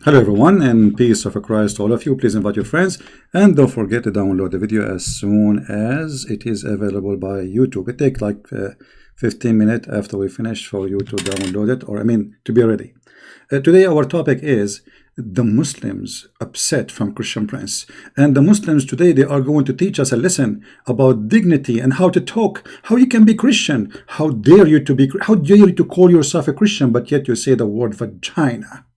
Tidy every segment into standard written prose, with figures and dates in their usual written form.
Hello everyone, and peace of Christ to all of you. Please invite your friends and don't forget to download the video as soon as it is available by YouTube. It takes like 15 minutes after we finish for you to download it, or to be ready. Today our topic is the Muslims upset from Christian Prince. And the Muslims today, they are going to teach us a lesson about dignity and how to talk, how you can be Christian. How dare you to call yourself a Christian, but yet you say the word vagina.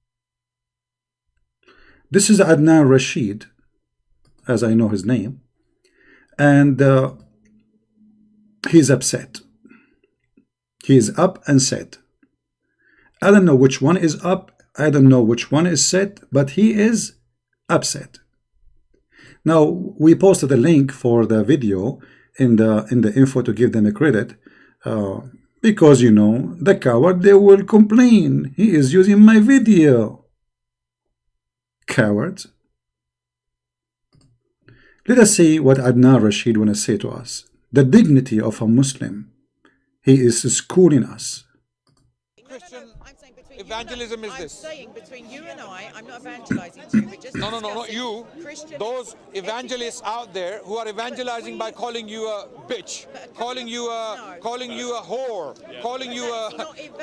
This is Adnan Rashid, as I know his name, and he's upset. He is up and set. I don't know which one is up, I don't know which one is set, but he is upset. Now, we posted a link for the video in the info to give them a credit, because, you know, the coward, they will complain. He is using my video. Cowards. Let us see what Adnan Rashid want to say to us. The dignity of a Muslim. He is schooling us. Christian evangelism is this. I'm saying between you and I'm not evangelizing to you, but just No, not you. Christian Those evangelists out there who are evangelizing by calling you a bitch, calling you a whore, calling you a...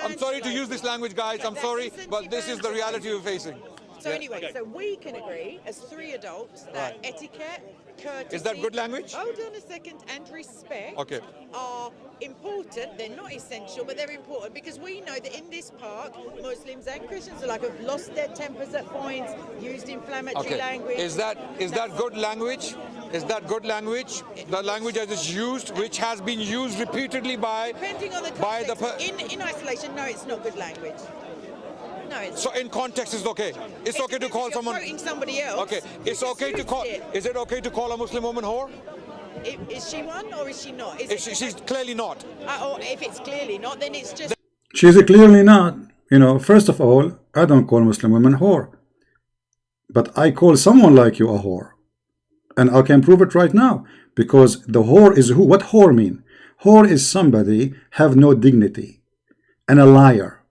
I'm sorry to use this language, guys. I'm sorry, but this is the reality we're facing. So anyway, so we can agree as three adults that etiquette, courtesy... Is that good language? Hold on a second. And respect are important. They're not essential, but they're important because we know that in this park, Muslims and Christians alike have lost their tempers at points, used inflammatory language. Is that good language? Is that good language? The language as it's used, which has been used repeatedly by... Depending on the context. In isolation, no, it's not good language. No, so in context it's okay. It's okay to call someone quoting somebody else. Okay, it's okay to call. Is it okay to call a Muslim woman whore? Is she one or is she not? She's clearly not. Or if it's clearly not, then it's just. She's clearly not. You know, first of all, I don't call Muslim women whore, but I call someone like you a whore, and I can prove it right now because the whore is who? What whore mean? Whore is somebody have no dignity and a liar.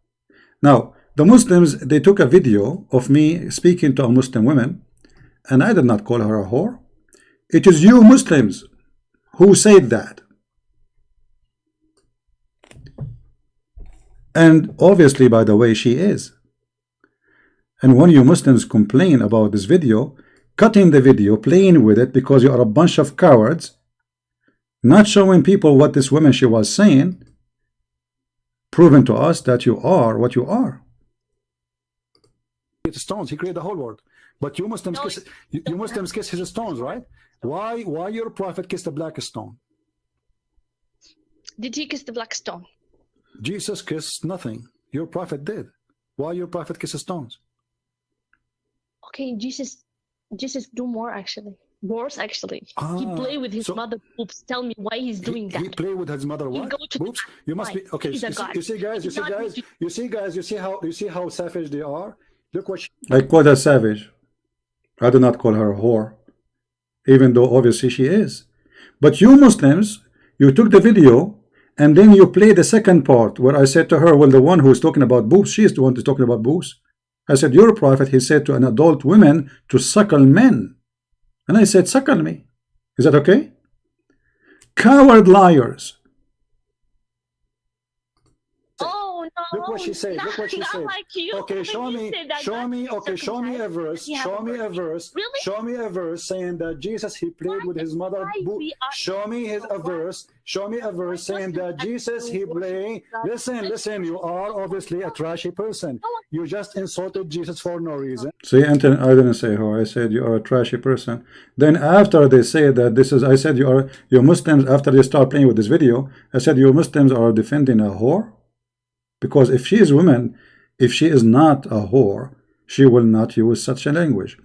Now, the Muslims, they took a video of me speaking to a Muslim woman, and I did not call her a whore. It is you Muslims who said that. And obviously, by the way, she is. And when you Muslims complain about this video, cutting the video, playing with it because you are a bunch of cowards, not showing people what this woman she was saying, proving to us that you are what you are. Stones, he created the whole world, but you Muslims kiss his stones, right? Why your prophet kissed the black stone? Did he kiss the black stone? Jesus kissed nothing. Your prophet did. Why your prophet kisses stones? Okay, Jesus do more actually. Worse actually. He play with his mother boobs. Tell me why he's doing that. He play with his mother what? Boobs? You must be okay. You see how savage they are. Look what I call her savage. I do not call her a whore, even though obviously she is. But you Muslims, you took the video and then you play the second part where I said to her, well, the one who is talking about boobs, she is the one who's talking about boobs. I said, your prophet, he said to an adult woman to suckle men. And I said, suckle me. Is that okay? Coward liars. Look what she said. Look what she said. Like okay, show me a verse. Show me a verse. Really? Show me a verse saying that Jesus he played with his mother. Show me a verse. Show me a verse saying that Jesus he played. Listen. You are obviously a trashy person. You just insulted Jesus for no reason. See, Anton, I didn't say who. I said you are a trashy person. Then after they say that this is, I said you Muslims. After they start playing with this video, I said you Muslims are defending a whore. Because if she is woman, if she is not a whore, she will not use such a language.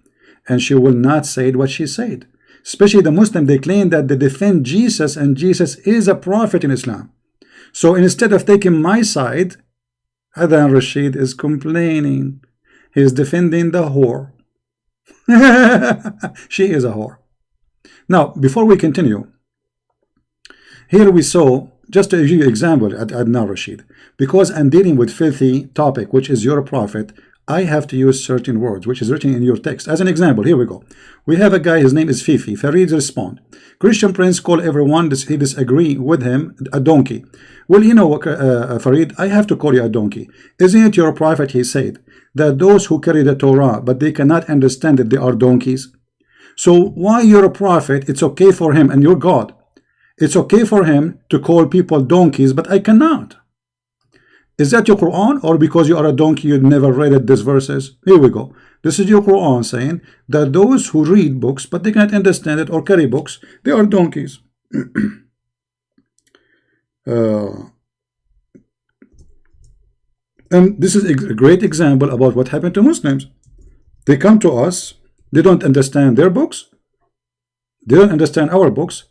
And she will not say what she said. Especially the Muslim, they claim that they defend Jesus and Jesus is a prophet in Islam. So instead of taking my side, Adnan Rashid is complaining. He is defending the whore. She is a whore. Now, before we continue, here we saw just to give you an example, Adnan Rashid, because I'm dealing with filthy topic, which is your prophet, I have to use certain words, which is written in your text. As an example, here we go. We have a guy, his name is Fifi. Farid respond. Christian Prince call everyone he disagree with him a donkey. Well, you know, Farid, I have to call you a donkey. Isn't it your prophet, he said, that those who carry the Torah, but they cannot understand that they are donkeys? So why you're a prophet, it's okay for him, and you're God. It's okay for him to call people donkeys, but I cannot. Is that your Quran, or because you are a donkey you never read it, these verses? Here we go. This is your Quran saying that those who read books but they cannot understand it or carry books, they are donkeys. And this is a great example about what happened to Muslims. They come to us, they don't understand their books, they don't understand our books.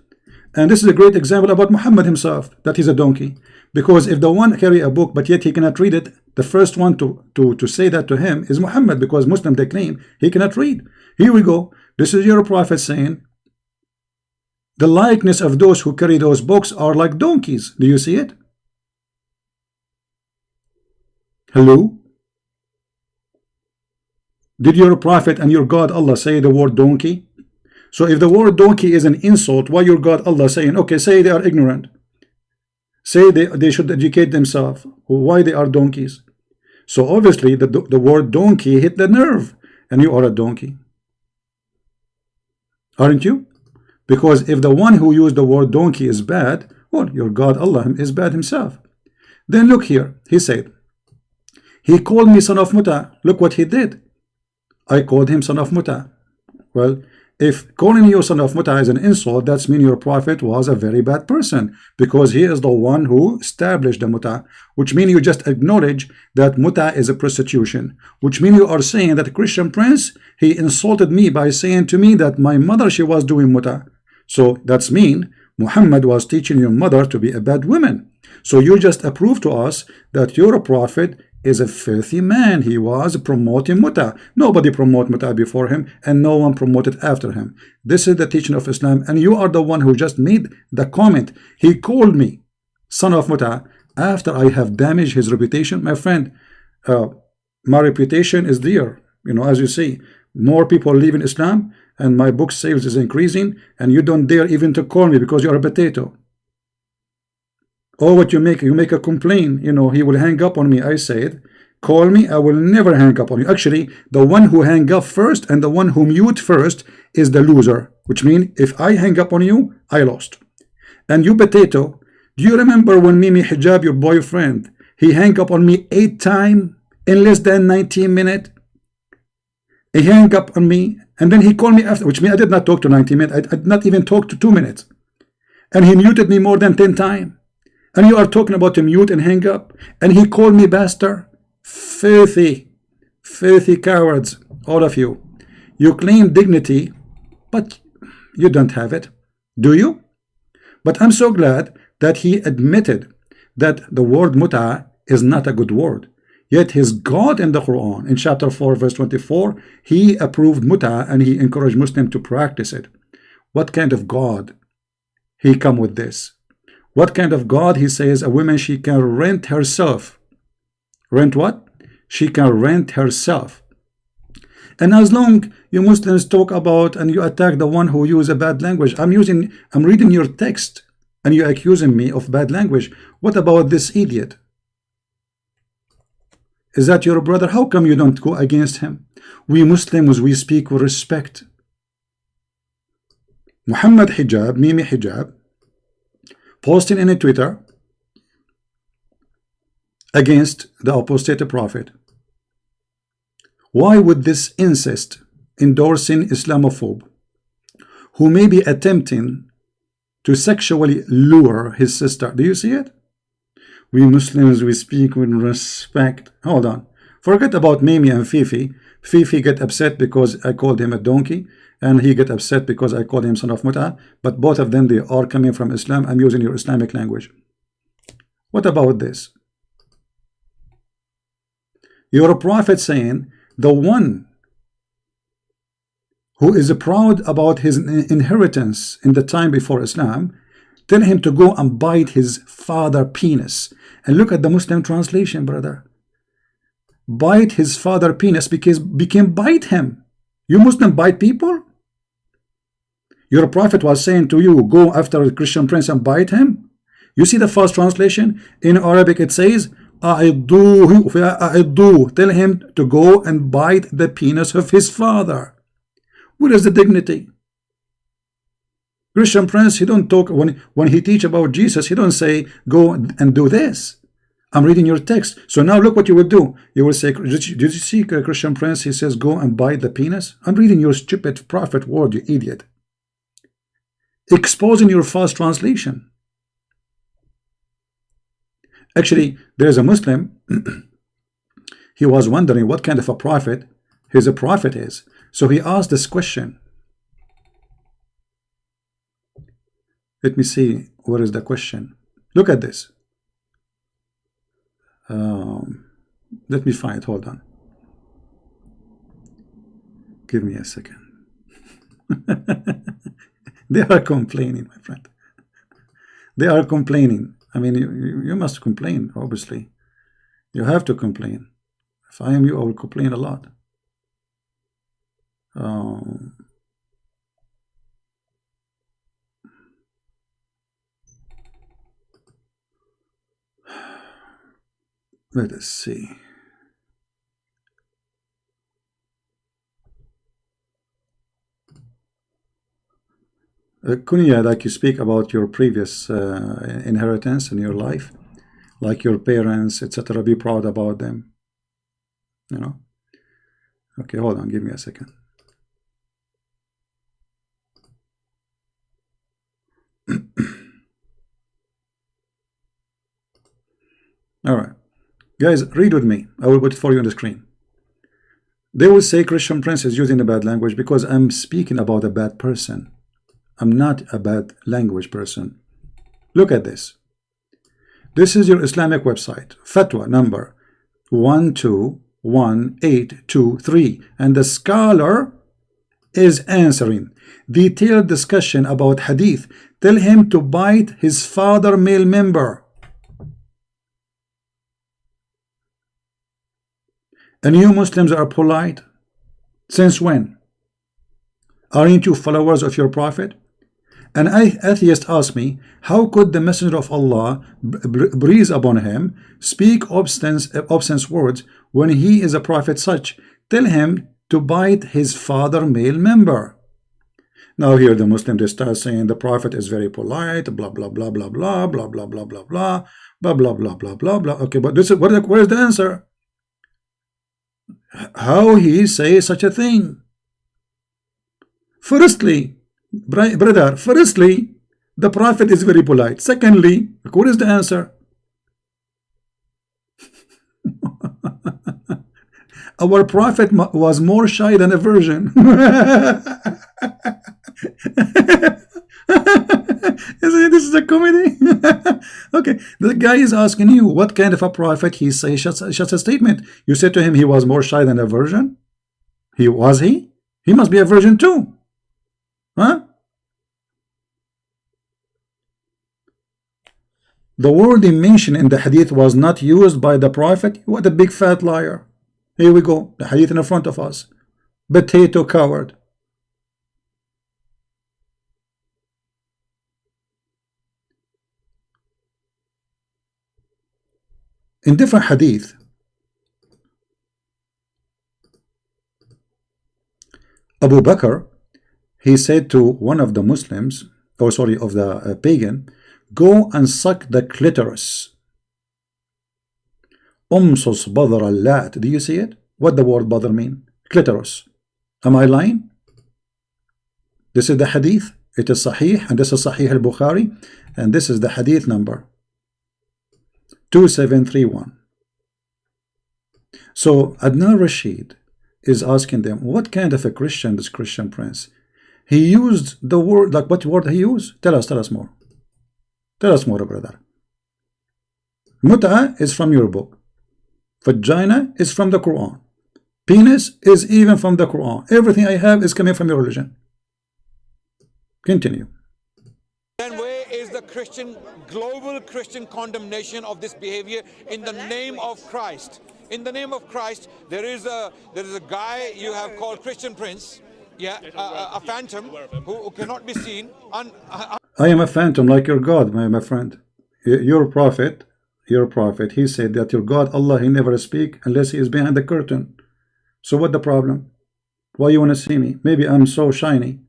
And this is a great example about Muhammad himself, that he's a donkey. Because if the one carry a book but yet he cannot read it, the first one to say that to him is Muhammad, because Muslim they claim he cannot read. Here we go. This is your prophet saying the likeness of those who carry those books are like donkeys. Do you see it? Hello? Did your prophet and your God Allah say the word donkey? So if the word donkey is an insult, why your God Allah saying, okay, say they are ignorant, say they should educate themselves, why they are donkeys? So obviously the word donkey hit the nerve, and you are a donkey, aren't you? Because if the one who used the word donkey is bad, well, your God Allah is bad himself. Then look here, he said, he called me son of Muta. Look what he did. I called him son of Muta. Well, if calling you son of Muta is an insult, that means your prophet was a very bad person, because he is the one who established the Muta, which means you just acknowledge that Muta is a prostitution, which means you are saying that Christian Prince, he insulted me by saying to me that my mother, she was doing Muta. So that's mean Muhammad was teaching your mother to be a bad woman. So you just approve to us that your prophet is a filthy man. He was promoting Muta. Nobody promoted Muta before him, and no one promoted after him. This is the teaching of Islam, and you are the one who just made the comment. He called me son of Muta after I have damaged his reputation. My friend, my reputation is there. You know, as you see, more people leave in Islam, and my book sales is increasing, and you don't dare even to call me because you are a potato. Oh, what you make a complaint, you know, he will hang up on me. I said, call me, I will never hang up on you. Actually, the one who hang up first and the one who mute first is the loser, which means if I hang up on you, I lost. And you potato, do you remember when Mimi Hijab, your boyfriend, he hang up on me 8 times in less than 19 minutes? He hang up on me, and then he called me after, which means I did not talk to 19 minutes. I did not even talk to 2 minutes. And he muted me more than 10 times. And you are talking about a mute and hang up, and he called me bastard. Filthy cowards, all of you. You claim dignity, but you don't have it, do you? But I'm so glad that he admitted that the word muta is not a good word. Yet his God in the Quran, in chapter 4, verse 24, he approved muta and he encouraged Muslims to practice it. What kind of God he come with this? What kind of God? He says a woman, she can rent herself. Rent what? She can rent herself. And as long you Muslims talk about and you attack the one who use a bad language, I'm reading your text and you're accusing me of bad language. What about this idiot? Is that your brother? How come you don't go against him? We Muslims, we speak with respect. Muhammad Hijab, Mimi Hijab, posting in a Twitter against the apostate prophet. Why would this incest endorsing Islamophobe, who may be attempting to sexually lure his sister? Do you see it? We Muslims, we speak with respect. Hold on. Forget about Mimi and Fifi. Fifi get upset because I called him a donkey, and he get upset because I called him son of Muta. But both of them, they are coming from Islam. I'm using your Islamic language. What about this? You're a prophet saying the one who is proud about his inheritance in the time before Islam, Tell him to go and bite his father penis. And look at the Muslim translation, brother. Bite his father penis became bite him. You Muslim bite people? Your prophet was saying to you, go after a Christian prince and bite him? You see the first translation? In Arabic it says, أعضوه. Tell him to go and bite the penis of his father. Where is the dignity? Christian prince, he don't talk, when he teach about Jesus, he don't say, go and do this. I'm reading your text. So now look what you will do. You will say, did you see Christian prince? He says, go and bite the penis. I'm reading your stupid prophet word, you idiot. Exposing your false translation. Actually, there is a Muslim. He was wondering what kind of a prophet his prophet is. So he asked this question. Let me see, where is the question? Look at this. Let me find it. Hold on. Give me a second. They are complaining, my friend. They are complaining. I mean, you must complain, obviously. You have to complain. If I am you, I will complain a lot. Let us see. Kunya, like you speak about your previous inheritance in your life, like your parents, etc. Be proud about them. You know. Okay, hold on. Give me a second. All right. Guys, read with me. I will put it for you on the screen. They will say Christian prince is using a bad language because I'm speaking about a bad person. I'm not a bad language person. Look at this. This is your Islamic website. Fatwa number 121823. And the scholar is answering. Detailed discussion about hadith. Tell him to bite his father male member. And you Muslims are polite? Since when? Aren't you followers of your prophet? An atheist asked me, how could the messenger of Allah breathe upon him, speak obscene words when he is a prophet such? Tell him to bite his father male member. Now here the Muslim, they start saying the prophet is very polite, blah blah blah blah blah blah blah blah blah blah blah blah blah blah blah blah. Okay, but this is where is the answer? How he say such a thing? Firstly, brother, firstly, the prophet is very polite. Secondly, what is the answer? Our prophet was more shy than a virgin. This is a comedy. Okay, the guy is asking you what kind of a prophet he says such a statement. You said to him he was more shy than a virgin. He must be a virgin too. Huh? The word he mentioned in the hadith was not used by the prophet. What a big fat liar. Here we go. The hadith in front of us. Potato coward. In different hadith, Abu Bakr, he said to one of the Muslims, or sorry, of the pagan, go and suck the clitoris. Umsus badr al-lat. Do you see it? What the word badr mean? Clitoris. Am I lying? This is the hadith. It is sahih, and this is sahih al-Bukhari, and this is the hadith number 2731. So Adnan Rashid is asking them, what kind of a Christian is Christian prince? He used the word, like what word he used? Tell us more. Tell us more, brother. Mut'a is from your book. Vagina is from the Quran. Penis is even from the Quran. Everything I have is coming from your religion. Continue. Then where is the global Christian condemnation of this behavior in the name of Christ. In the name of Christ, there is a guy you have called Christian Prince, yeah, a phantom who cannot be seen. I am a phantom like your God, my friend. Your prophet, he said that your God, Allah, he never speak unless he is behind the curtain. So what the problem? Why you want to see me? Maybe I'm so shiny.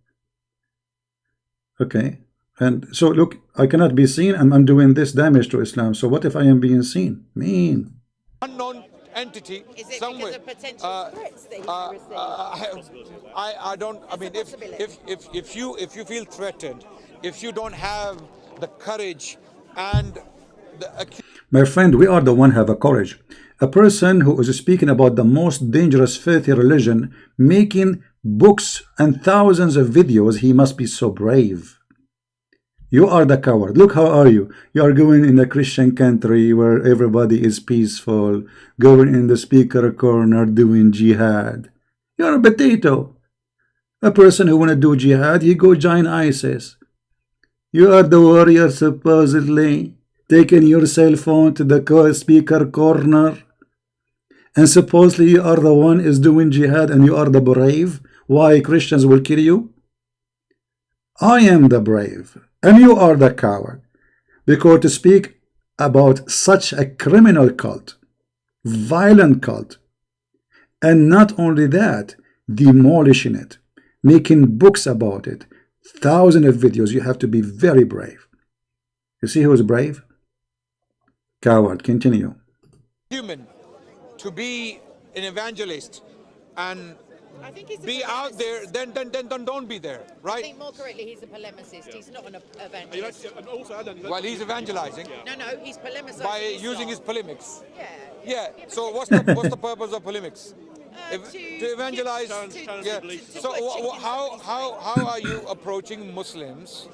Okay. And so look, I cannot be seen and I'm doing this damage to Islam. So what if I am being seen? Mean. Unknown entity somewhere. I don't. I mean, if you feel threatened, if you don't have the courage and my friend, we are the one have a courage. A person who is speaking about the most dangerous filthy religion, making books and thousands of videos, he must be so brave. You are the coward. Look, how are you? You are going in a Christian country where everybody is peaceful, going in the speaker corner doing jihad. You are a potato. A person who want to do jihad, he go join ISIS. You are the warrior supposedly, taking your cell phone to the speaker corner, and supposedly you are the one is doing jihad and you are the brave. Why Christians will kill you? I am the brave and you are the coward, because to speak about such a criminal cult, violent cult, and not only that, demolishing it, making books about it, thousands of videos, you have to be very brave. You see who is brave? Coward. Continue. Human to be an evangelist and be out there, then don't be there, right? I think more correctly, he's a polemicist. He's not an evangelist. Well, he's evangelizing. No, he's polemicizing by using his polemics. Yeah. So what's the purpose of polemics? To evangelize. So how are you approaching Muslims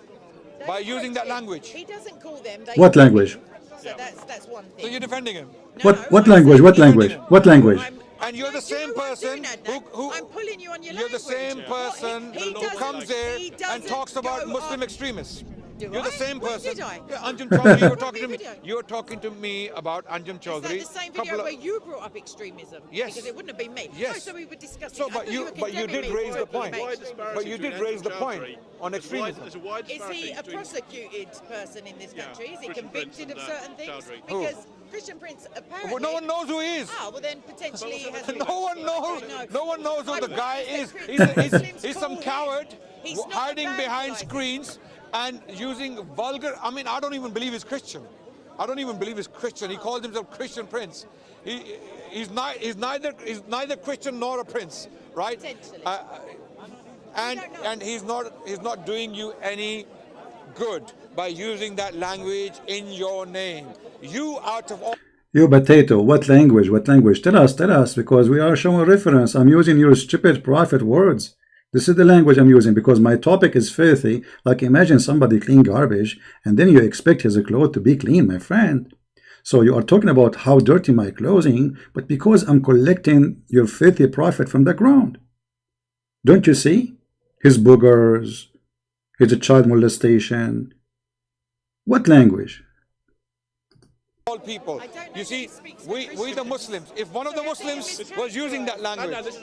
by using that language? He doesn't call them. What language? So that's one thing. So you're defending him. What language? What language? What language? And you're the same person who I'm pulling you on your you're the same person who comes there and talks about Muslim extremists. You're the same person. Yeah, Anjum Chaudhry, you're talking to me. You're talking to me about Anjum Chaudhry. Is that the same video where you brought up extremism? Yes. Because it wouldn't have been me. Yes. Oh, so we were discussing. So, but you did raise the point. But you did raise the point on extremism. Is he a prosecuted person in this country? Is he convicted of certain things? Because Christian Prince apparently. Well, no one knows who he is. Oh, well then potentially he has. No one knows. No one knows who the guy is. He's some coward hiding behind screens and using vulgar. I mean, I don't even believe he's Christian. I don't even believe he's Christian. He calls himself Christian Prince. He's neither Christian nor a prince, right? And he's not doing you any good by using that language in your name. You out of all. You potato, what language? What language? Tell us, because we are showing reference. I'm using your stupid prophet words. This is the language I'm using because my topic is filthy. Like imagine somebody clean garbage and then you expect his clothes to be clean, my friend. So you are talking about how dirty my clothing, but because I'm collecting your filthy prophet from the ground. Don't you see? His boogers, his child molestation. What language? All people. You see, we the Muslims, if one of the Muslims was using that language. No, this is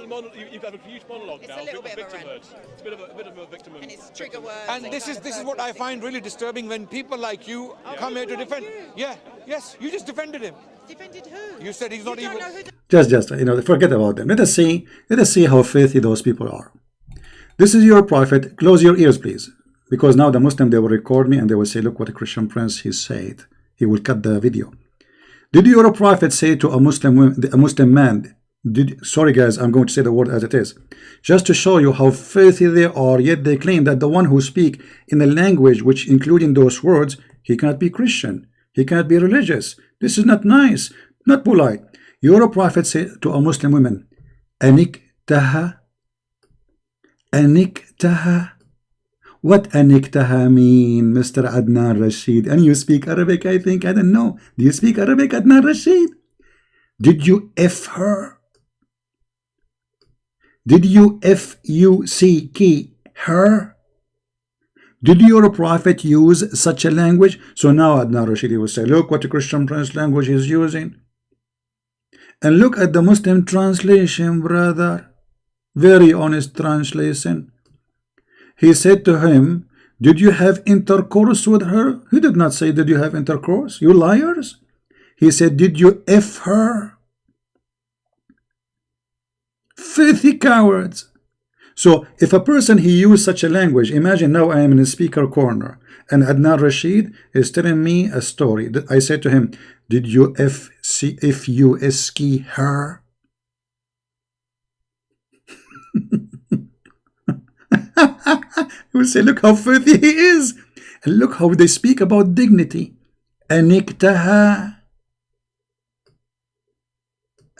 you've had a huge monologue now. It's a bit of a victimhood. It's a bit of a victimhood. And it's trigger words. And this is what I find really disturbing when people like you come here to defend. Yeah, yes, you just defended him. Defended who? You said he's not even. Just forget about them. Let us see how filthy those people are. This is your prophet. Close your ears, please, because now the Muslim, they will record me and they will say, look what a Christian Prince he said. He will cut the video. Did your prophet say to a Muslim man, sorry guys, I'm going to say the word as it is, just to show you how filthy they are, yet they claim that the one who speak in a language which including those words, he cannot be Christian, he cannot be religious. This is not nice, not polite. Your prophet said to a Muslim woman, Aniktaha. What aniktaha mean, Mr. Adnan Rashid? And you speak Arabic, I think. I don't know. Do you speak Arabic, Adnan Rashid? Did you F her? Did you F-U-C-K her? Did your prophet use such a language? So now Adnan Rashid will say, look what the Christian Prince language is using. And look at the Muslim translation, brother. Very honest translation. He said to him, did you have intercourse with her? He did not say, did you have intercourse? You liars. He said, did you F her? Filthy cowards. So if a person he used such a language, imagine now I am in a speaker corner and Adnan Rashid is telling me a story. I said to him, did you F-U-S-K her? He will say, look how filthy he is. And look how they speak about dignity. Aniktaha.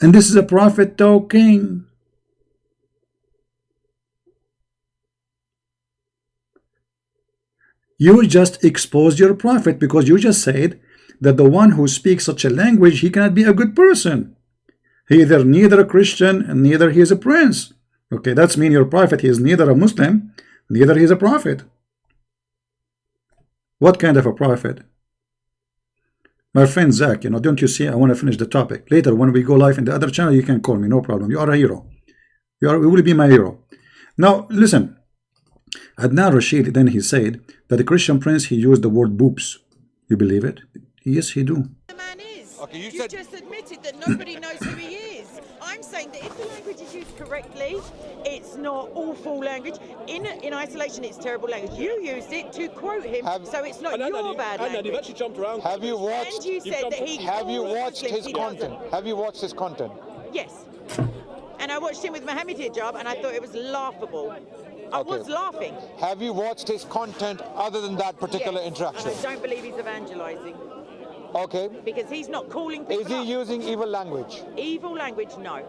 And this is a prophet talking. You just exposed your prophet because you just said that the one who speaks such a language, he cannot be a good person. He either neither a Christian and neither he is a prince. Okay, that's mean your prophet, he is neither a Muslim, neither he is a prophet. What kind of a prophet? My friend Zach, don't you see, I want to finish the topic. Later, when we go live in the other channel, you can call me, no problem. You are a hero. You will be my hero. Now, listen. Adnan Rashid, then he said that the Christian prince, he used the word boobs. You believe it? Yes, he do. The man is. Okay, you You've just admitted that nobody knows who he is. I'm saying that if the language is used correctly, it's not awful language. In isolation, it's terrible language. You used it to quote him, so it's not your bad language. You've actually jumped around. Have you watched? And you said that he. Have you calls watched Muslims, his he content? doesn't. Have you watched his content? Yes. And I watched him with Mohammed Hijab, and I thought it was laughable. I was laughing. Have you watched his content other than that particular Yes, interaction? And I don't believe he's evangelizing. Okay. Because he's not calling people Is he up. using evil language? Evil language, no.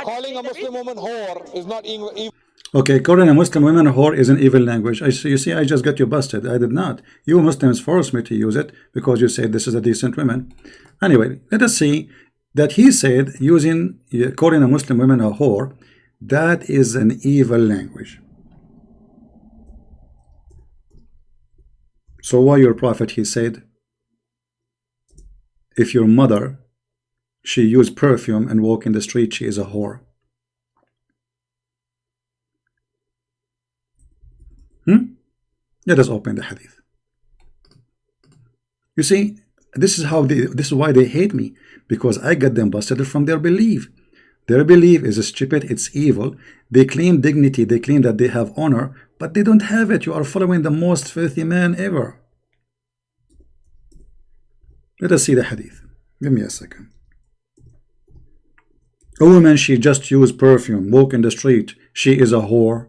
Calling a Muslim woman whore is not evil. Okay, calling a Muslim woman a whore is an evil language. You see, I just got you busted. I did not. You Muslims forced me to use it because you said this is a decent woman. Anyway, let us see that he said calling a Muslim woman a whore, that is an evil language. So why your prophet, he said, if your mother, she used perfume and walk in the street, she is a whore. Let us open the hadith. You see, this is why they hate me, because I got them busted from their belief. Their belief is stupid, it's evil. They claim dignity, they claim that they have honor, but they don't have it. You are following the most filthy man ever. Let us see the hadith. Give me a second. A woman, she just used perfume, walk in the street, she is a whore.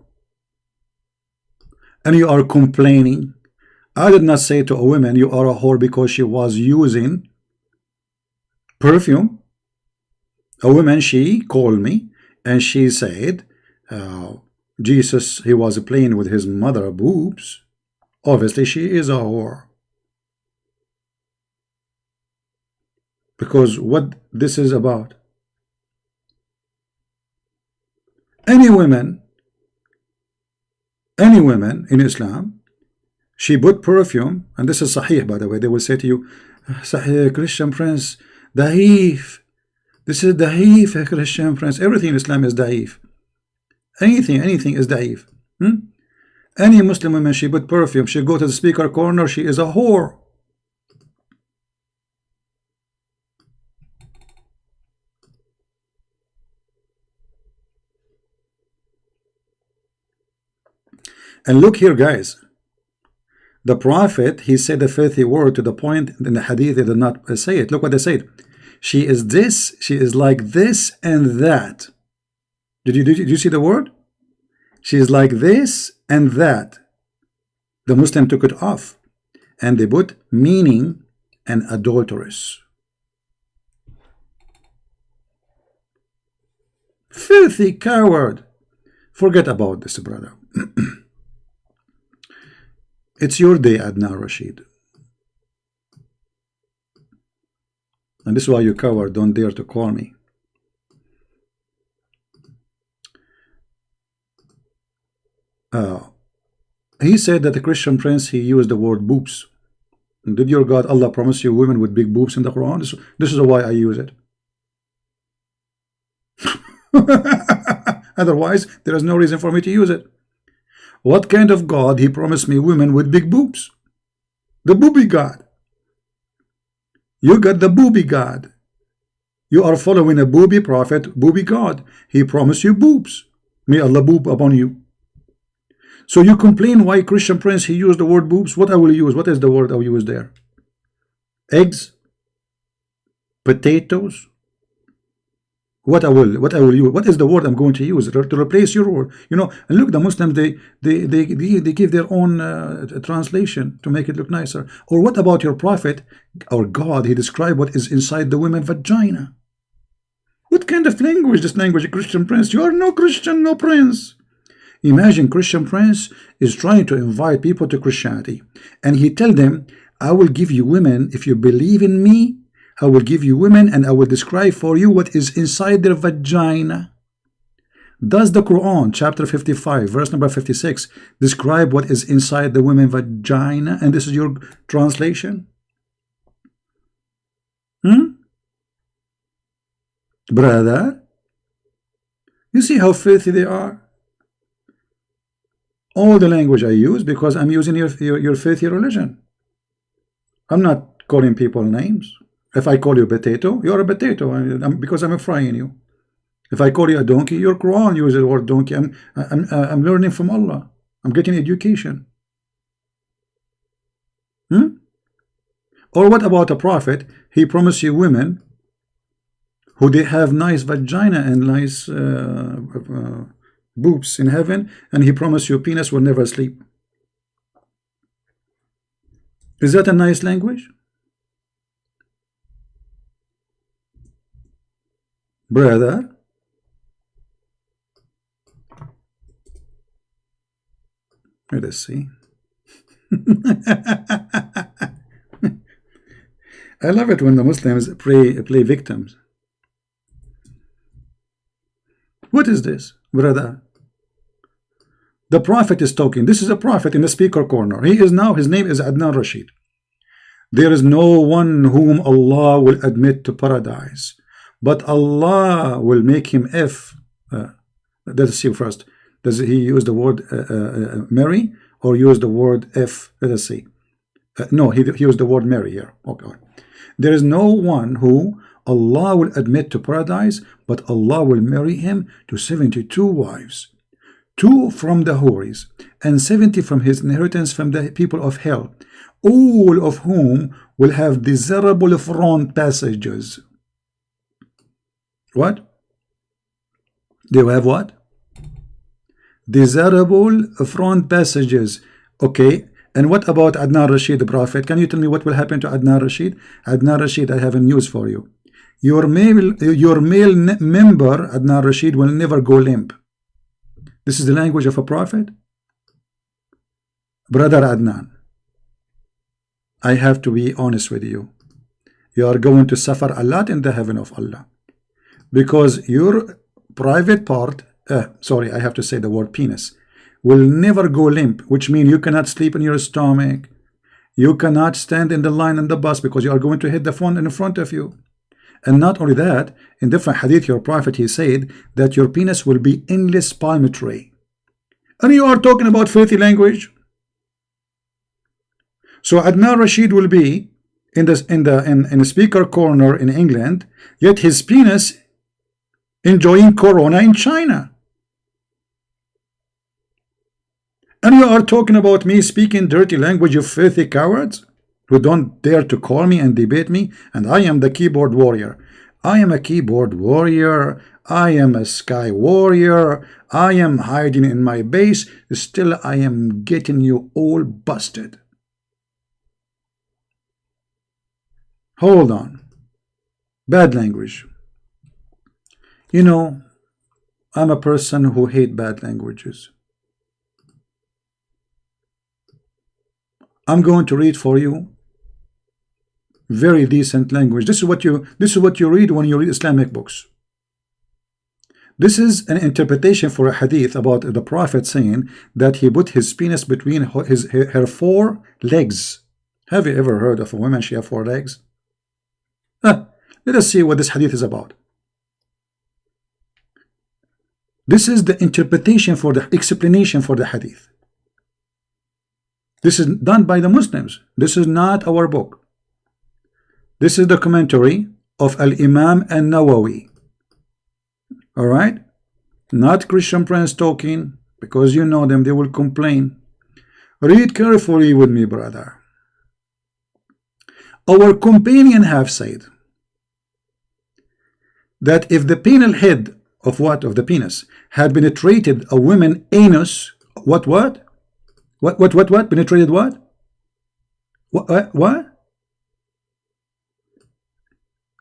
And you are complaining. I did not say to a woman, you are a whore because she was using perfume. A woman, she called me and she said, Jesus, he was playing with his mother boobs. Obviously, she is a whore. Because what this is about. Any woman in Islam, she put perfume, and this is Sahih, by the way. They will say to you, Sahih, Christian Prince, Da'if. This is Da'if, Christian Prince. Everything in Islam is Da'if. Anything is Da'if. Any Muslim woman, she put perfume, she go to the speaker corner, she is a whore. And look here, guys. The prophet, he said a filthy word to the point in the hadith they did not say it. Look what they said. She is this, she is like this and that. Did you see the word? She is like this and that. The Muslim took it off and they put meaning and adulteress. Filthy coward. Forget about this, brother. It's your day, Adnan Rashid. And this is why you coward don't dare to call me. he said that the Christian prince, he used the word boobs. Did your God Allah promise you women with big boobs in the Quran? This is why I use it. Otherwise, there is no reason for me to use it. What kind of God he promised me women with big boobs? The booby God. You got the booby God. You are following a booby prophet, booby God. He promised you boobs. May Allah boob upon you. So you complain why Christian prince he used the word boobs. What I will use? What is the word I will use there? Eggs, potatoes. What I will use? What is the word I'm going to use to replace your word? You know, and look, the Muslims they give their own translation to make it look nicer. Or what about your prophet or God? He described what is inside the woman vagina. What kind of language? This language, Christian prince? You are no Christian, no prince. Imagine Christian prince is trying to invite people to Christianity, and he tell them, I will give you women if you believe in me. I will give you women and I will describe for you what is inside their vagina. Does the Quran chapter 55 verse number 56 describe what is inside the women's vagina? And this is your translation? Brother, you see how filthy they are? All the language I use because I'm using your filthy religion. I'm not calling people names. If I call you potato, you're a potato because I'm frying you. If I call you a donkey, your Quran uses the word donkey. I'm learning from Allah. I'm getting education. Or what about a prophet? He promised you women who they have nice vagina and nice boobs in heaven, and he promised your penis will never sleep. Is that a nice language? Brother, let us see. I love it when the Muslims play victims. What is this, brother? The prophet is talking. This is a prophet in the speaker corner. He is now, his name is Adnan Rashid. There is no one whom Allah will admit to paradise, but Allah will make him let's see first. Does he use the word Mary or use the word F? Let us see. No, he used the word Mary here. Okay. There is no one who Allah will admit to paradise, but Allah will marry him to 72 wives. 2 from the Houris, and 70 from his inheritance from the people of hell, all of whom will have desirable front passages. What? They will have what? Desirable front passages. Okay. And what about Adnan Rashid, the prophet? Can you tell me what will happen to Adnan Rashid? Adnan Rashid, I have a news for you. Your male member, Adnan Rashid, will never go limp. This is the language of a prophet? Brother Adnan, I have to be honest with you. You are going to suffer a lot in the heaven of Allah. Because your private part, sorry, I have to say the word penis, will never go limp, which means you cannot sleep in your stomach. You cannot stand in the line on the bus because you are going to hit the phone in front of you. And not only that, in different hadith, your prophet, he said that your penis will be endless palm tree. And you are talking about filthy language. So Adnan Rashid will be in the speaker corner in England, yet his penis enjoying corona in China. And you are talking about me speaking dirty language, you filthy cowards who don't dare to call me and debate me. And I am the keyboard warrior. I am a keyboard warrior. I am a sky warrior. I am hiding in my base. Still, I am getting you all busted. Hold on. Bad language. You know, I'm a person who hates bad languages. I'm going to read for you very decent language. This is what you read when you read Islamic books. This is an interpretation for a hadith about the Prophet saying that he put his penis between her four legs. Have you ever heard of a woman, she has four legs? Let us see what this hadith is about. This is the interpretation for the explanation for the hadith. This is done by the Muslims. This is not our book. This is the commentary of Al-Imam An-Nawawi. Alright? Not Christian Prince talking, because you know them, they will complain. Read carefully with me, brother. Our companion have said that if the penal head of what? Of the penis had penetrated a woman anus, what? Penetrated what? What?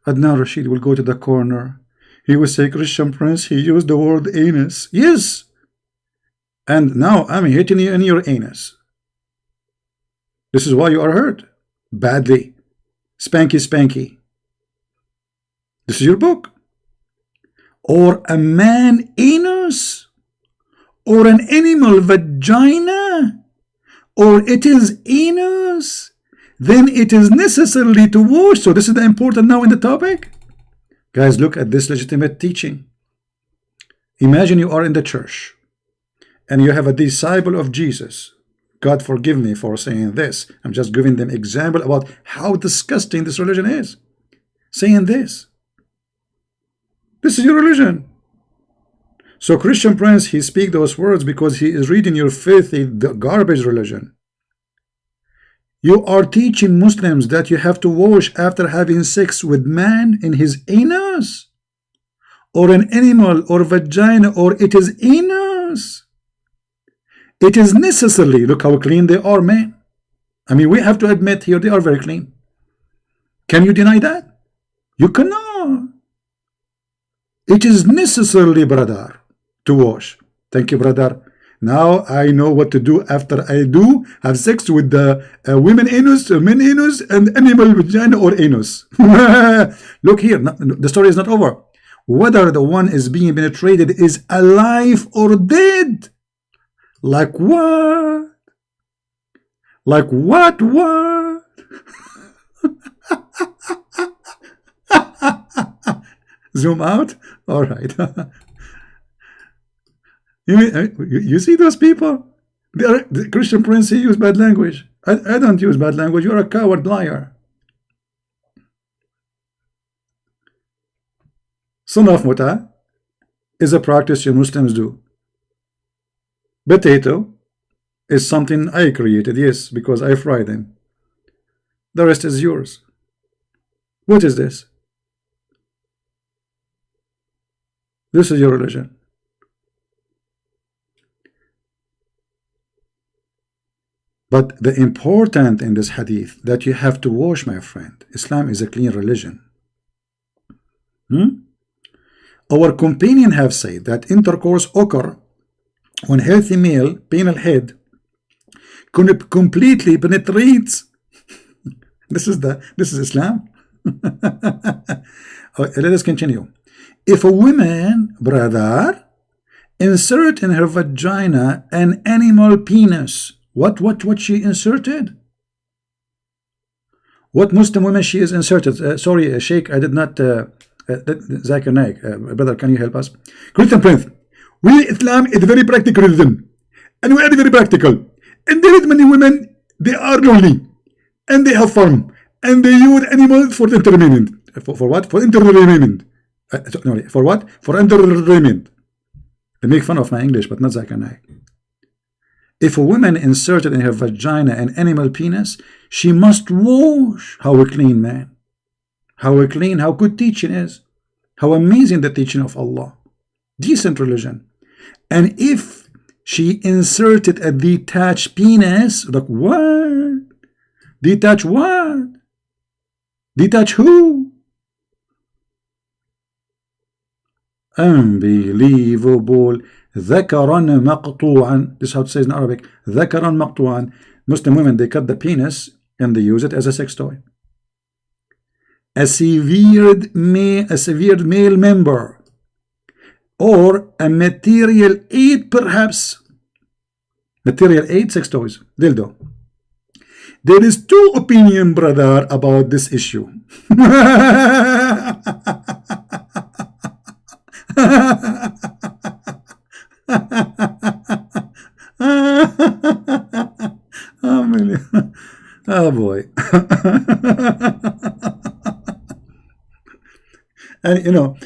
Adnan Rashid will go to the corner. He will say, Christian Prince, he used the word anus. Yes. And now I'm hitting you in your anus. This is why you are hurt. Badly. Spanky, spanky. This is your book. Or a man anus. Or an animal vagina. Or it is anus. Then it is necessarily to wash. So this is the important now in the topic. Guys, look at this legitimate teaching. Imagine you are in the church and you have a disciple of Jesus. God forgive me for saying this. I'm just giving them example about how disgusting this religion is. Saying this. This is your religion. So Christian Prince, he speak those words because he is reading your filthy garbage religion. You are teaching Muslims that you have to wash after having sex with man in his anus, or an animal, or vagina, or it is anus. It is necessarily, look how clean they are, man. I mean, we have to admit here they are very clean. Can you deny that? You cannot. It is necessarily, brother, to wash. Thank you, brother. Now I know what to do after I do have sex with the women anus, men anus, and animal vagina or anus. Look here, the story is not over. Whether the one is being penetrated is alive or dead. Like what? Like what? Zoom out? All right. You see those people? The Christian Prince, he use bad language. I don't use bad language. You're a coward liar. Sunaf muta is a practice you Muslims do. Potato is something I created, yes, because I fry them. The rest is yours. What is this? This is your religion. But the important in this hadith that you have to wash, my friend. Islam is a clean religion. Our companion have said that intercourse occur when healthy male penile head completely penetrates. This is Islam. Let us continue. If a woman, brother, insert in her vagina an animal penis, what she inserted? What Muslim woman she is inserted? Sorry, Sheikh, I did not. Zakir Naik, brother, can you help us? Christian Prince, we Islam is very practical religion, and we are very practical. And there is many women, they are lonely, and they have fun, and they use animals for entertainment. For what? For entertainment. No, for what? For entertainment. They make fun of my English, but not Zakir Naik. If a woman inserted in her vagina an animal penis, she must wash. How a clean, man. How clean, how good teaching is. How amazing the teaching of Allah. Decent religion. And if she inserted a detached penis, like what? Detach what? Detach who? Unbelievable. ذكرا مقطوعا. This is how it says in Arabic. ذكرا مقطوعا. Muslim women, they cut the penis and they use it as a sex toy. A severed male member or a material aid, perhaps. Material aid, sex toys, dildo. There is two opinions, brother, about this issue. Oh boy. And you know,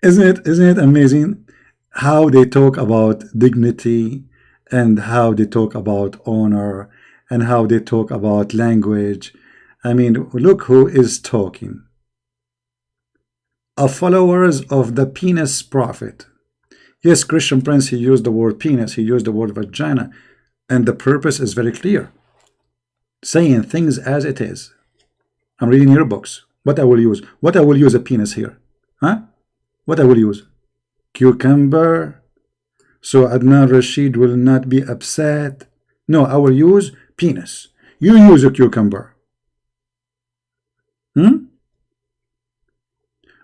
isn't it amazing how they talk about dignity and how they talk about honor and how they talk about language? I mean, look who is talking. Followers of the penis prophet. Yes, Christian Prince, he used the word penis, he used the word vagina, and the purpose is very clear. Saying things as it is. I'm reading your books. What I will use? What I will use a penis here? Huh? What I will use? Cucumber. So Adnan Rashid will not be upset. No, I will use penis. You use a cucumber.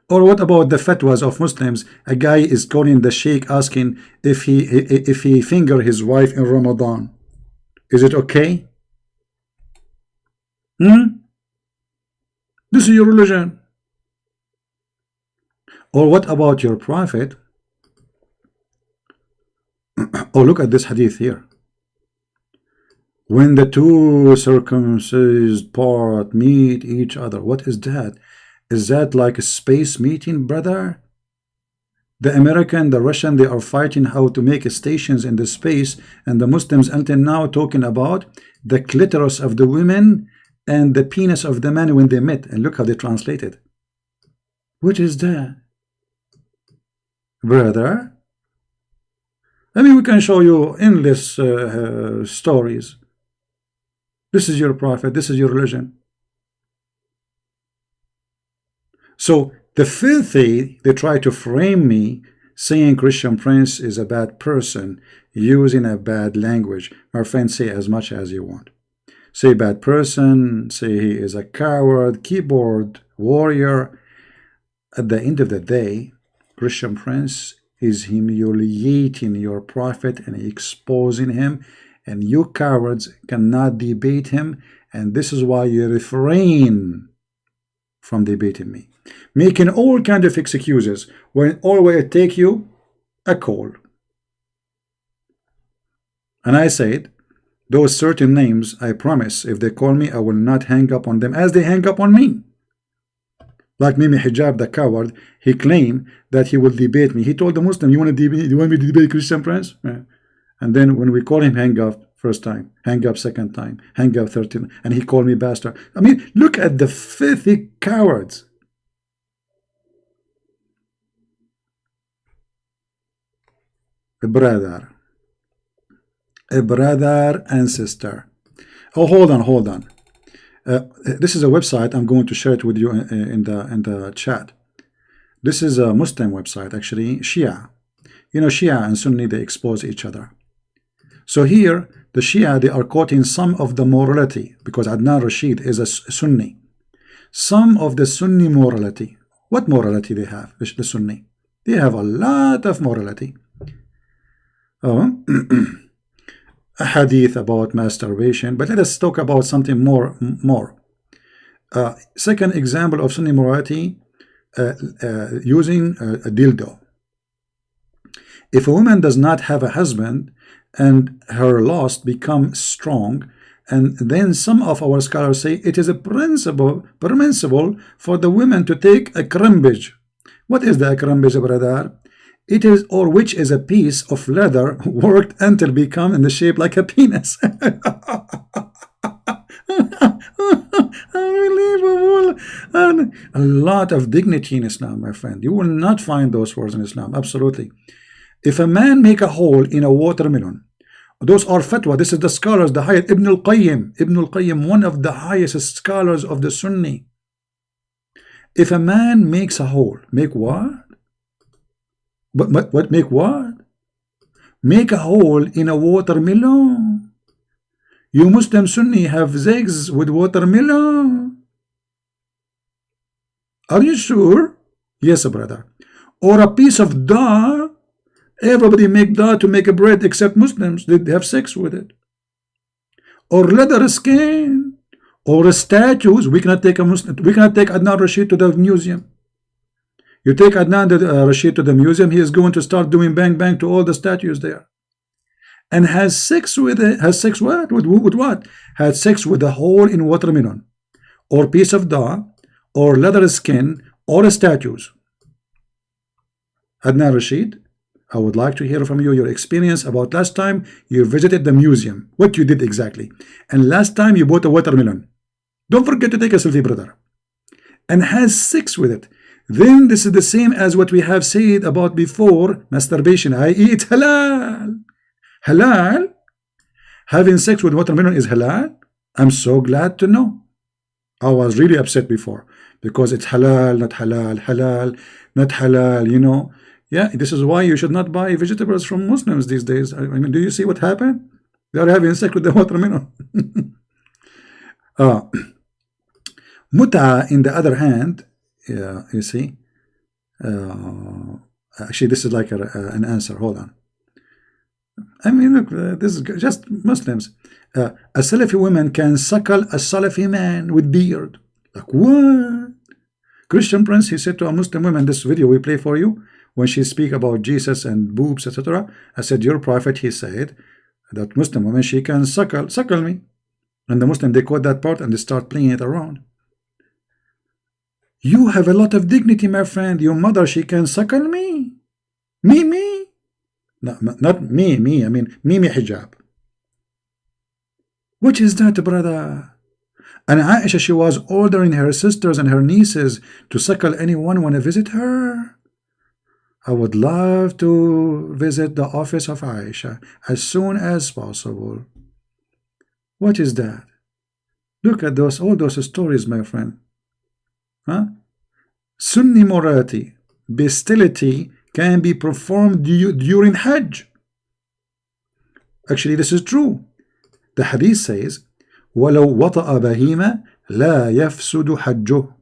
Or what about the fatwas of Muslims? A guy is calling the sheikh asking if he finger his wife in Ramadan. Is it okay? This is your religion. Or what about your prophet? Oh, look at this hadith here. When the two circumcised part meet each other. What is that? Is that like a space meeting, brother? The American, the Russian, they are fighting how to make stations in the space, and the Muslims until now talking about the clitoris of the women and the penis of the man when they met. And look how they translate it. What is that, brother? I mean, we can show you endless stories. This is your prophet, this is your religion. So the filthy, they try to frame me saying Christian Prince is a bad person using a bad language. My friend, say as much as you want. Say bad person, say he is a coward, keyboard warrior. At the end of the day, Christian Prince is humiliating your prophet and exposing him, and you cowards cannot debate him, and this is why you refrain from debating me, making all kind of excuses when always take you a call. And I said, those certain names, I promise, if they call me, I will not hang up on them as they hang up on me. Like Mimi Hijab, the coward, he claimed that he will debate me. He told the Muslim, you want to debate, you want me to debate Christian Prince? Yeah. And then when we call him, hang up first time, hang up second time, hang up third time, and he called me bastard. I mean, look at the filthy cowards. A brother and sister. Oh, hold on. This is a website. I'm going to share it with you in the chat. This is a Muslim website, actually, Shia. You know, Shia and Sunni, they expose each other. So here, the Shia, they are quoting some of the morality, because Adnan Rashid is a Sunni. Some of the Sunni morality. What morality they have, the Sunni? They have a lot of morality. Oh, a hadith about masturbation, but let us talk about something more. Second example of Sunni morality, using a dildo. If a woman does not have a husband and her lust becomes strong, and then some of our scholars say it is a permissible for the women to take a crimbage. What is the crimbage, brother? It is, or which is a piece of leather worked until become in the shape like a penis. Unbelievable. And a lot of dignity in Islam, my friend. You will not find those words in Islam. Absolutely. If a man make a hole in a watermelon, those are fatwa. This is the scholars, the highest. Ibn al-Qayyim, one of the highest scholars of the Sunni. If a man makes a hole, make what? What make what? Make a hole in a watermelon. You Muslim Sunni have zigs with watermelon. Are you sure? Yes, brother. Or a piece of dog. Everybody make that to make a bread except Muslims. They have sex with it. Or leather skin, or statues. We cannot take a Muslim. We cannot take Adnan Rashid to the museum. You take Adnan Rashid to the museum, he is going to start doing bang bang to all the statues there, and has sex with it. Has sex what? With what? Had sex with a hole in watermelon, or piece of dough, or leather skin, or statues. Adnan Rashid, I would like to hear from you your experience about last time you visited the museum, what you did exactly, and last time you bought a watermelon. Don't forget to take a selfie, brother, and has sex with it. Then this is the same as what we have said about before, masturbation, i.e. it's halal. Halal? Having sex with watermelon is halal? I'm so glad to know. I was really upset before because it's halal, not halal, halal, not halal, you know. Yeah, this is why you should not buy vegetables from Muslims these days. I mean, do you see what happened? They are having sex with the watermelon. Muta, in the other hand, you see, actually, this is like an answer. Hold on. I mean, look, this is just Muslims. A Salafi woman can suckle a Salafi man with beard. Like, what? Christian Prince, he said to a Muslim woman, this video we play for you, when she speak about Jesus and boobs, etc. I said, your prophet, he said, that Muslim woman, she can suckle me. And the Muslim, they quote that part and they start playing it around. You have a lot of dignity, my friend. Your mother, she can suckle me. Me? No, not me. I mean, me hijab. What is that, brother? And Aisha, she was ordering her sisters and her nieces to suckle anyone when I visit her. I would love to visit the office of Aisha as soon as possible. What is that? Look at all those stories, my friend. Huh? Sunni morality, bestiality can be performed during Hajj. Actually, this is true. The hadith says, وَلَوْ وَطَأَ بَهِيمَ لَا يَفْسُدُ حَجُّهُ.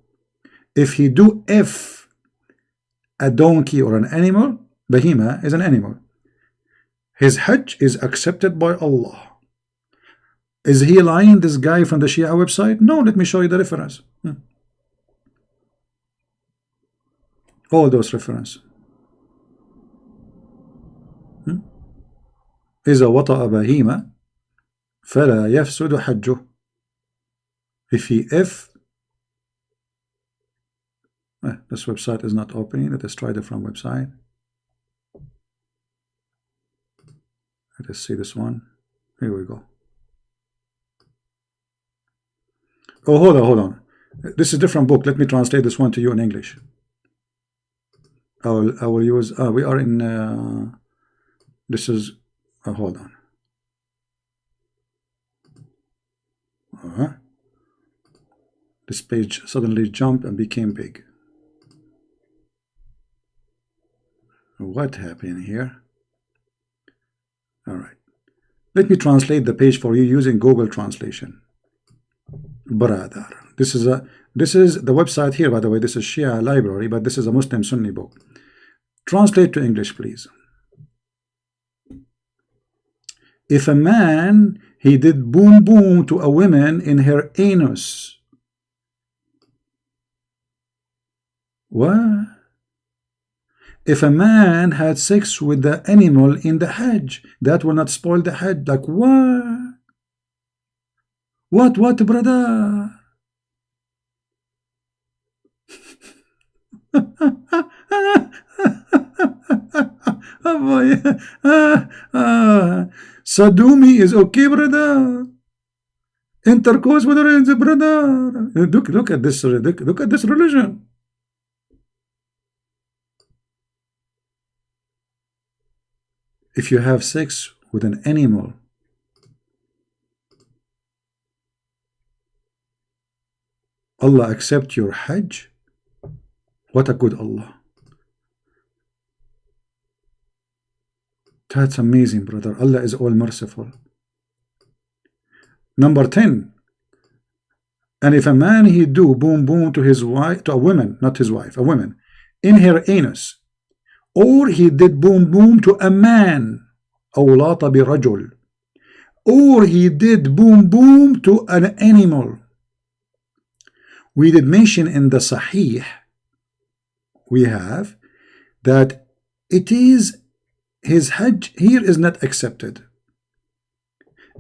If a donkey or an animal, bahima is an animal, his Hajj is accepted by Allah. Is he lying, this guy from the Shia website? No, let me show you the reference. All those references. إذا وطأ بهيمة فلا يفسد حجه. If this website is not opening, let us try a different website. Let us see this one. Here we go. Oh, hold on. This is a different book. Let me translate this one to you in English. I will use. We are in. This is. Hold on. This page suddenly jumped and became big. What happened here? All right. Let me translate the page for you using Google Translation. Brother, this is the website here, by the way. This is Shia library, but this is a Muslim Sunni book. Translate to English, please. If a man, he did boom boom to a woman in her anus. What? If a man had sex with the animal in the Hajj, that will not spoil the Hajj. Like what? What, brother? Oh boy. Sadumi is okay, brother. Intercourse with her, brother. Look at this. Look at this religion. If you have sex with an animal, Allah accept your Hajj. What a good Allah. That's amazing, brother. Allah is all merciful. Number 10. And if a man he do boom boom to his wife, to a woman, not his wife, a woman, in her anus, or he did boom boom to a man, أو لاط برجل, or he did boom boom to an animal. We did mention in the Sahih, we have that it is his Hajj here is not accepted.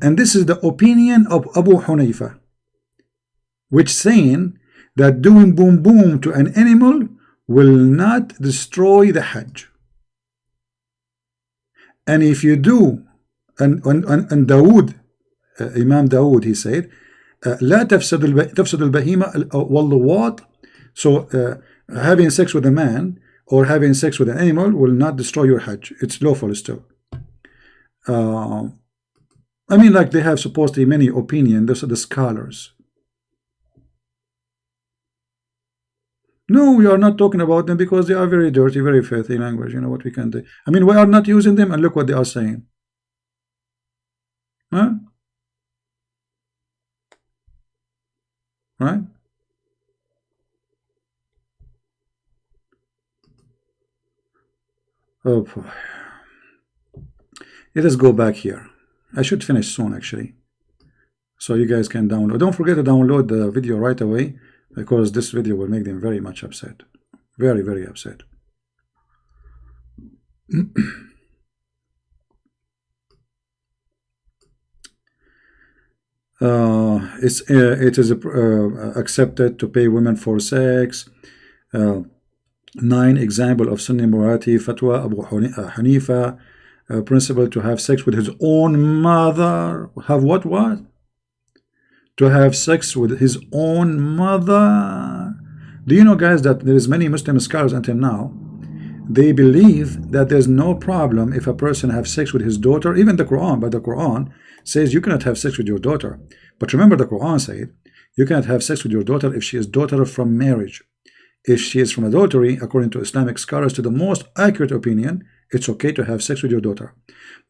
And this is the opinion of Abu Hanifa, which saying that doing boom boom to an animal will not destroy the Hajj. And if you do, and Dawood, Imam Dawood, he said, لا تفسد البهيمة واللواط. So having sex with a man or having sex with an animal will not destroy your Hajj. It's lawful still. I mean, like they have supposedly many opinions. Those are the scholars. No, we are not talking about them because they are very dirty, very filthy language. You know what we can do. I mean, we are not using them, and look what they are saying. Huh? Right? Oh boy. Let us go back here. I should finish soon, actually, so you guys can download. Don't forget to download the video right away, because this video will make them very much upset. Very, very upset. It is accepted to pay women for sex. 9 example of Sunni morality fatwa Abu Hanifa. Principle to have sex with his own mother. Have what? To have sex with his own mother. Do you know, guys, that there is many Muslim scholars until now, they believe that there's no problem if a person have sex with his daughter. Even the Quran, but the Quran says you cannot have sex with your daughter. But remember, the Quran said you cannot have sex with your daughter if she is daughter from marriage. If she is from adultery, according to Islamic scholars, to the most accurate opinion, it's okay to have sex with your daughter.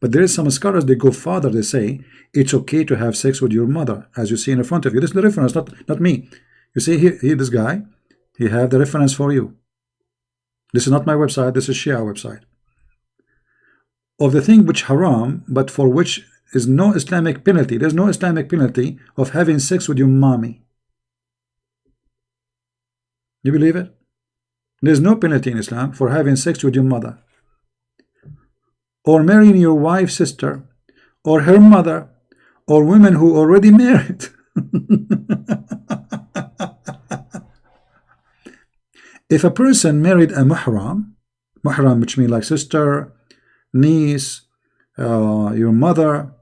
But there is some scholars, they go further, they say it's okay to have sex with your mother, as you see in front of you. This is the reference, not me. You see here, this guy, he have the reference for you. This is not my website, this is Shia website. Of the thing which haram, but for which is no Islamic penalty. There's no Islamic penalty of having sex with your mommy. You believe it? There's no penalty in Islam for having sex with your mother, or marrying your wife's sister, or her mother, or women who already married. If a person married a muhram, which means like sister, niece, your mother,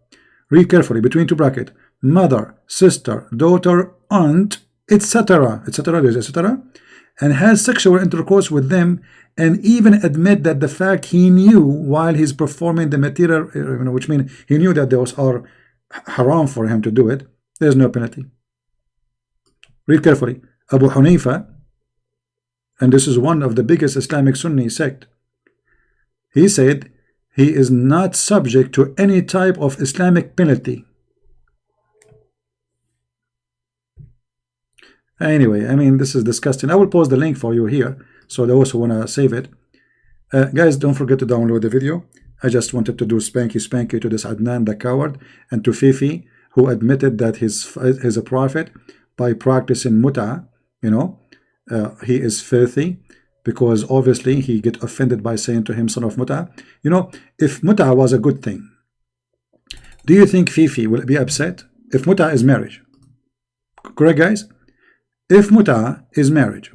read carefully between two brackets, mother, sister, daughter, aunt, etc., and has sexual intercourse with them, and even admit that the fact he knew while he's performing the material, which means he knew that those are haram for him to do it, there's no penalty. Read carefully. Abu Hanifa, and this is one of the biggest Islamic Sunni sect, he said he is not subject to any type of Islamic penalty. Anyway, I mean, this is disgusting. I will post the link for you here, so those who want to save it. Guys, don't forget to download the video. I just wanted to do spanky to this Adnan the coward, and to Fifi, who admitted that he's a prophet by practicing muta. You know, he is filthy, because obviously he get offended by saying to him, son of muta. You know, if muta was a good thing, do you think Fifi will be upset if muta is marriage? Correct, guys? If muta is marriage,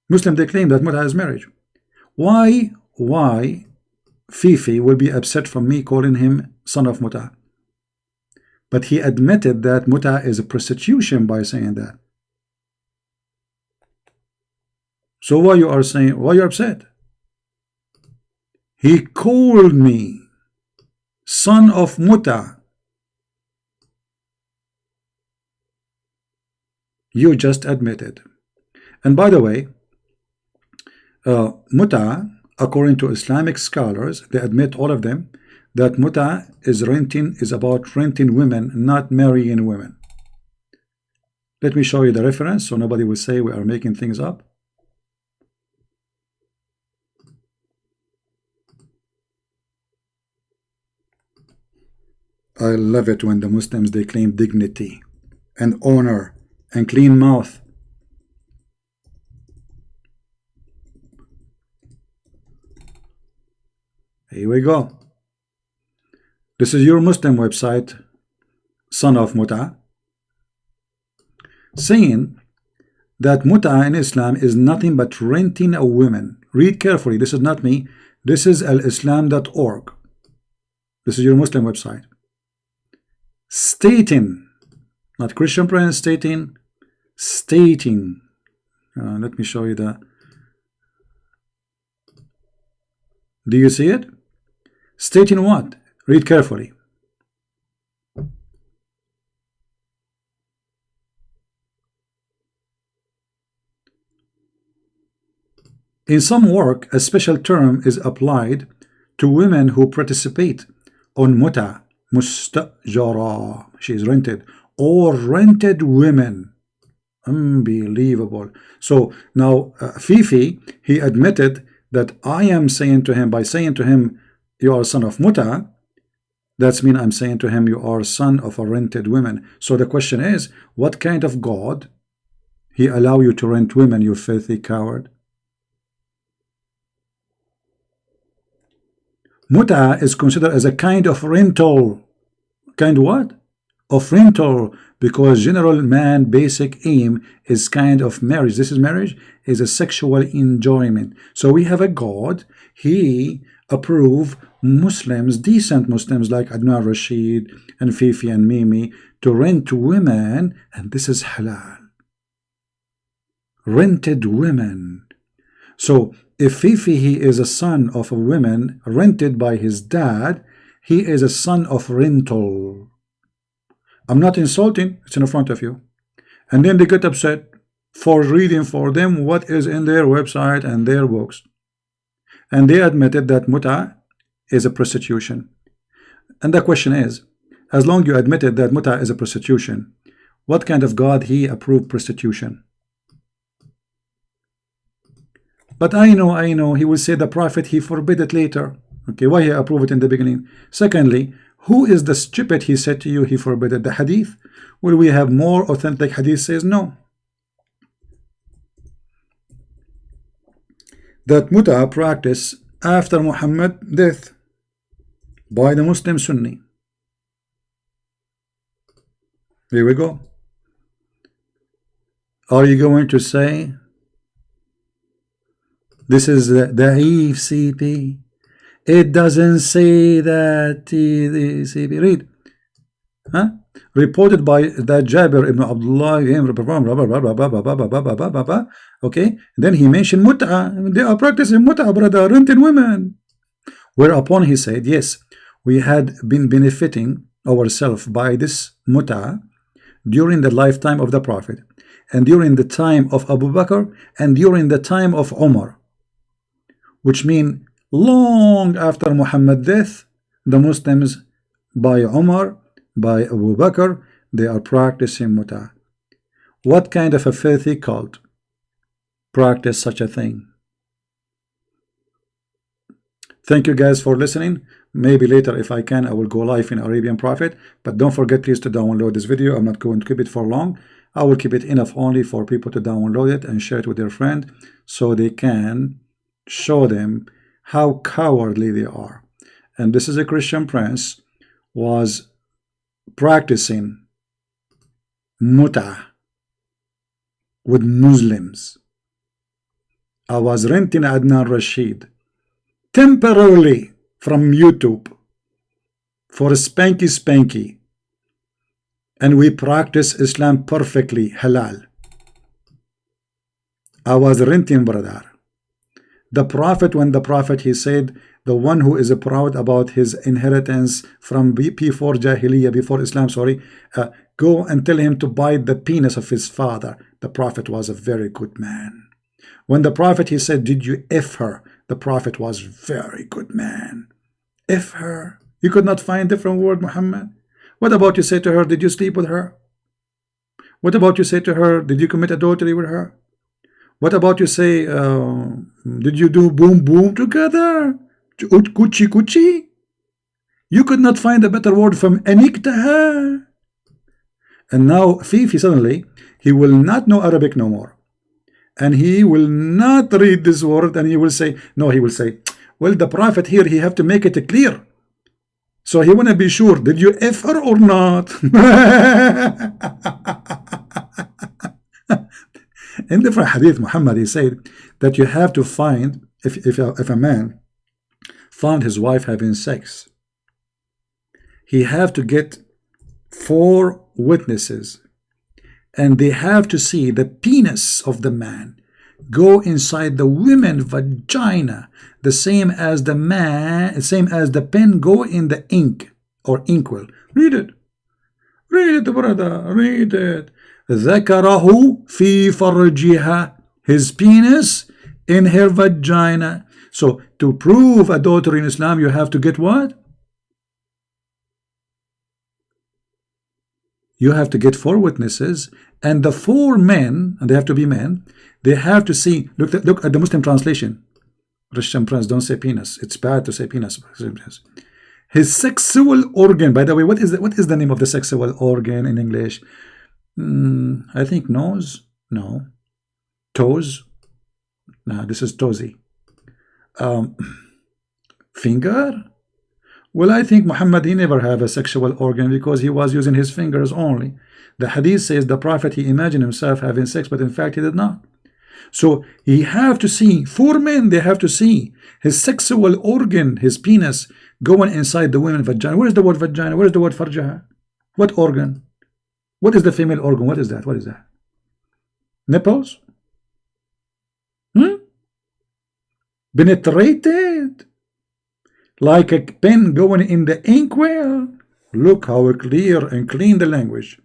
Muslim, they claim that muta is marriage. Why Fifi will be upset from me calling him son of muta? But he admitted that muta is a prostitution by saying that. So why you are saying, why you're upset? He called me son of muta. You just admitted. And by the way, muta, according to Islamic scholars, they admit, all of them, that muta is about renting women, not marrying women. Let me show you the reference so nobody will say we are making things up. I love it when the Muslims, they claim dignity and honor and clean mouth. Here we go. This is your Muslim website, Son of Muta, saying that Muta in Islam is nothing but renting a woman. Read carefully. This is not me. This is alislam.org. This is your Muslim website. Stating, not Christian Prince, stating. Let me show you that. Do you see it? Stating what? Read carefully. In some work, a special term is applied to women who participate on muta, mustajara, she is rented, or rented women. Unbelievable. So now Fifi, he admitted that I am saying to him, by saying to him, you are son of muta, that's mean I'm saying to him, you are son of a rented woman. So the question is, what kind of God he allow you to rent women, you filthy coward? Muta is considered as a kind of rental. Kind what? Of rental, because general man basic aim is kind of marriage. This is marriage, is a sexual enjoyment. So we have a God, he approve Muslims, decent Muslims like Adnan, Rashid and Fifi and Mimi to rent women, and this is halal. Rented women. So if Fifi, he is a son of a woman rented by his dad, he is a son of rental. I'm not insulting, it's in front of you. And then they get upset for reading for them what is in their website and their books. And they admitted that muta is a prostitution. And the question is, as long you admitted that muta is a prostitution, what kind of God he approved prostitution? But I know, he will say the prophet, he forbid it later. Okay, why he approved it in the beginning? Secondly, who is the stupid he said to you he forbid it? The hadith? Will we have more authentic hadith says no? That muta practice after Muhammad death by the Muslim Sunni. Here we go. Are you going to say this is the CP? It doesn't say that the CP. Read. Huh? Reported by that Jabir ibn Abdullah. Okay. Then he mentioned muta. They are practicing muta, brother, renting women. Whereupon he said, yes, we had been benefiting ourselves by this muta during the lifetime of the Prophet, and during the time of Abu Bakr, and during the time of Umar. Which mean long after Muhammad's death, the Muslims by Umar, by Abu Bakr, they are practicing muta. What kind of a filthy cult practice such a thing? Thank you guys for listening. Maybe later if I can I will go live in Arabian Prophet, but don't forget please to download this video. I'm not going to keep it for long. I will keep it enough only for people to download it and share it with their friend so they can show them how cowardly they are. And this is a Christian prince was practicing muta with Muslims. I was renting Adnan Rashid temporarily from YouTube for spanky, and we practice Islam perfectly halal. I was renting, brother. The Prophet, when the Prophet, he said, the one who is proud about his inheritance from before Jahiliyyah, before Islam, sorry, go and tell him to bite the penis of his father. The Prophet was a very good man. When the Prophet, he said, did you F her? The Prophet was very good man. F her. You could not find different word, Muhammad. What about you say to her, did you sleep with her? What about you say to her, did you commit adultery with her? What about you say, did you do boom boom together? Coochie coochie? You could not find a better word from aniktaha. And now Fifi suddenly, he will not know Arabic no more. And he will not read this word, and he will say, no, he will say, well, the prophet here, he have to make it clear. So he want to be sure, did you F her or not? In different hadith, Muhammad, he said that you have to find, if a man found his wife having sex, he have to get 4 witnesses, and they have to see the penis of the man go inside the woman's vagina, the same as the pen go in the ink or inkwell. Read it, brother, read it. ذكره في فرجها, his penis in her vagina. So to prove adultery in Islam, you have to get what? You have to get 4 witnesses, and the 4 men, and they have to be men, they have to see, look at the Muslim translation. Christian Prince, don't say penis. It's bad to say penis. His sexual organ, by the way, what is the name of the sexual organ in English? I think nose? No. Toes? No, this is toesy. Finger? Well, I think Muhammad, he never have a sexual organ because he was using his fingers only. The hadith says the prophet, he imagined himself having sex, but in fact he did not. So he have to see, 4 men, they have to see his sexual organ, his penis, going inside the woman's vagina. Where is the word vagina? Where is the word farjaha? What organ? What is the female organ? What is that? What is that? Nipples? Penetrated? Like a pen going in the inkwell. Look how clear and clean the language.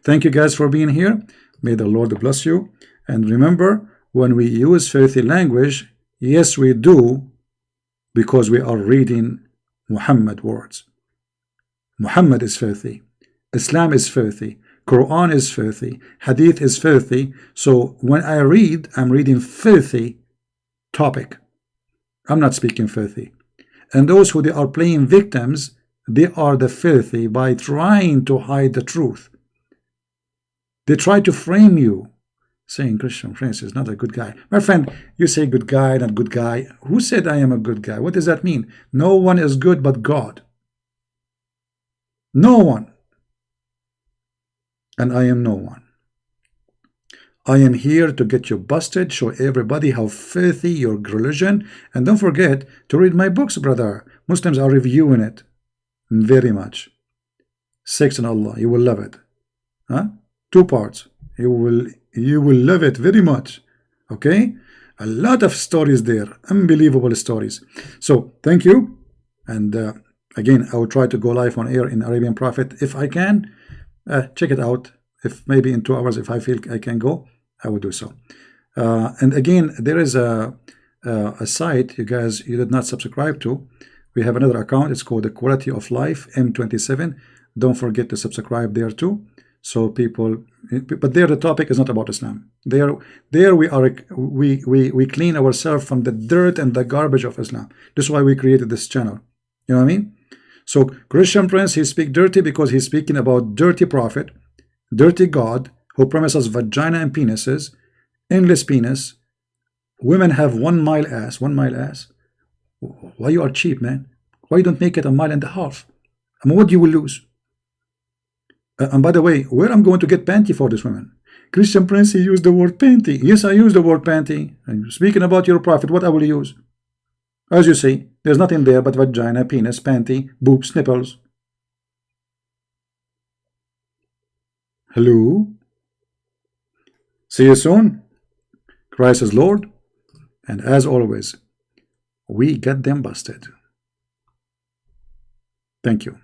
Thank you guys for being here. May the Lord bless you. And remember, when we use filthy language, yes, we do, because we are reading Muhammad words. Muhammad is filthy. Islam is filthy. Quran is filthy. Hadith is filthy. So when I read, I'm reading filthy topic. I'm not speaking filthy. And those who they are playing victims, they are the filthy by trying to hide the truth. They try to frame you, saying Christian Prince is not a good guy. My friend, you say good guy, not good guy. Who said I am a good guy? What does that mean? No one is good but God. No one. And I am no one. I am here to get you busted, show everybody how filthy your religion, and don't forget to read my books, brother. Muslims are reviewing it very much. Sex in Allah, you will love it. 2 parts. You will love it very much. Okay? A lot of stories there, unbelievable stories. So thank you, and again, I will try to go live on air in Arabian Prophet if I can. Check it out. If maybe in 2 hours, if I feel I can go, I will do so. And again, there is a site you guys, you did not subscribe to. We have another account. It's called the Quality of Life M27. Don't forget to subscribe there too. So people, but there the topic is not about Islam. There we clean ourselves from the dirt and the garbage of Islam. This is why we created this channel. You know what I mean? So Christian Prince, he speak dirty because he's speaking about dirty prophet, dirty God, who promises vagina and penises, endless penis. Women have 1 mile ass. 1 mile ass. Why you are cheap, man? Why you don't make it 1.5 miles? I mean, what you will lose? And by the way, where I'm going to get panty for this woman? Christian Prince, he used the word panty. Yes, I use the word panty. I'm speaking about your prophet. What I will use? As you see, there's nothing there but vagina, penis, panty, boobs, nipples. Hello? See you soon. Christ is Lord. And as always, we get them busted. Thank you.